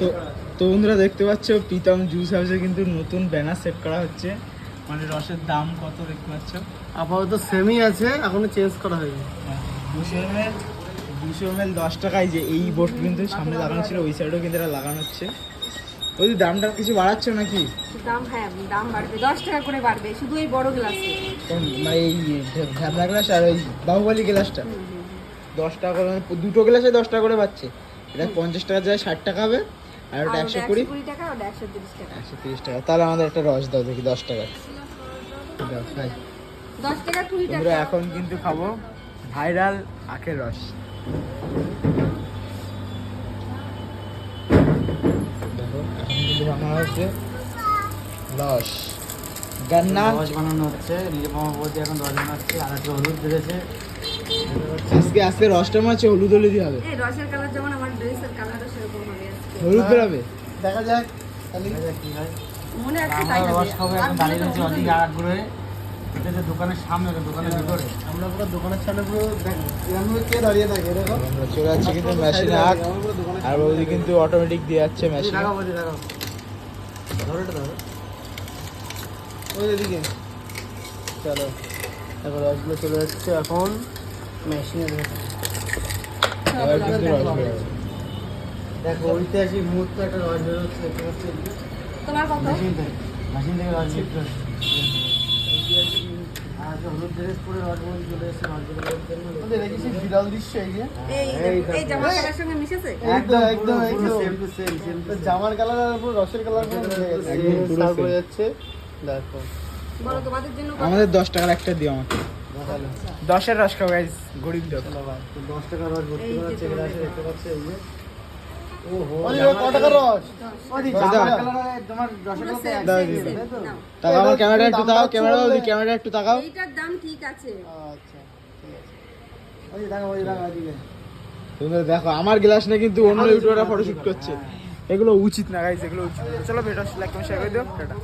তো তো বন্ধুরা দেখতে পাচ্ছ প্রীতম জুস হাউসে কিন্তু নতুন ব্যানার সেট করা হচ্ছে, মানে রসের দাম কত দেখতে পাচ্ছ। আপাতত সেমই আছে, এখনো চেঞ্জ করা হয়নি। 200 ml 10 টাকায়, যে এই বোর্ড কিন্তু সামনে লাগানো ছিল, ওই সাইডেও কিন্তু এটা লাগানো হচ্ছে। ওই দামটা কিছু বাড়াচ্ছ নাকি? দাম, হ্যাঁ দাম বাড়বে, 10 টাকা করে বাড়বে শুধু এই বড় গ্লাসে। মানে এই ভ্যাবলা গ্লাস আর ওই বাহুবলী গ্লাসটা 10 টাকা করে, মানে দুটো গ্লাসে 10 টাকা করে পাচ্ছে। এটা 50 টাকা যায় 60 টাকা হবে, আর ওটা 120 টাকা, ওটা 130 টাকা। 130 টাকা। তাহলে আমাদের একটা রস দাও দেখি 10 টাকা। 10 টাকা 20 টাকা। আমরা এখন কিন্তু খাবো ভাইরাল আখের রস। দেখো এখন কিন্তু বানানো হচ্ছে রস গান্না। রস বানানো হচ্ছে, নিরুপমা বৌদি এখন রস বানাচ্ছে, আর একটু হলুদ দিয়েছে। আজকে রসটা মনে হচ্ছে হলুদ হলুদই হবে। এই রসের কালার যেমন আমার ড্রেসের কালারও সেরকম হবে আজকে। হলুদ বেরোবে। দেখা যাক কি হয়। মনে আছে তাই আমরা হবে। রস খাবো, এখন দাঁড়িয়ে রয়েছে ওদিকে আর এক ঘুরে। এটা যে দোকানের সামনে, দোকানের ভিতরে আমরা পুরো দোকানের সামনে পুরো দেখো কে দাঁড়িয়ে থাকে এরকম। আমরা চলে যাচ্ছি কিন্তু মেশিনে আখ, আর বৌদি কিন্তু অটোমেটিক দিয়ে যাচ্ছে মেশিনে। দেখাবো দেখাবো, ধরো এটা ধরো ওই এদিকে। চলো দেখো রসগুলো চলে যাচ্ছে এখন মেশিনে। এবার কিন্তু রস বেরোবে। দেখো ঐতিহাসিক মুহূর্তে একটা রস বেরোচ্ছে, দেখতে পাচ্ছি। তোমার কত? মেশিন থেকে রস বেরোচ্ছে। আর হলুদ ড্রেস পরে রস বৌদি চলে এসেছে রস বেরোনোর জন্য। দেখেছি বিরল দৃশ্য এই যে এই জামা কালারের সঙ্গে মিশেছে? একদম একদম সেম টু সেম জামার কালার আর পুরো রসের কালার পুরো মিলে গেছে, একদম পুরো সার্ভ same। হয়ে যাচ্ছে। দেখো বলো তোমাদের জন্য কত? আমাদের 10 টাকার একটা দিও আমাকে। দেখালো 10-এর রস খাবো গাইস, গরিব লোক। চলো ভাই 10 টাকা রস ভর্তি এই যে করা হচ্ছে, তোমাদের গ্লাসে দেখতে পাচ্ছ এই যে। ওহো কত টাকার রস? ওদি দাও। জামার কালার তোমার রসের পুরো মধ্যে same, এক দাও, same, দিও, same, তাই তো? নাও। তাও আমার ক্যামেরা একটু তাকাও, ক্যামেরা একটু তাকাও। এইটার দাম ঠিক আছে। আচ্ছা ঠিক আছে। ওই দেখো ওদিকে। তোমরা দেখো আমার গ্লাস না, কিন্তু অন্য ইউটিউবাররা ফটোশুট করছে। এগুলো উচিত না গাইস, এগুলো উচিত না। চলো ভিডিওটা লাইক কমেন্ট শেয়ার করে দিও, টাটা।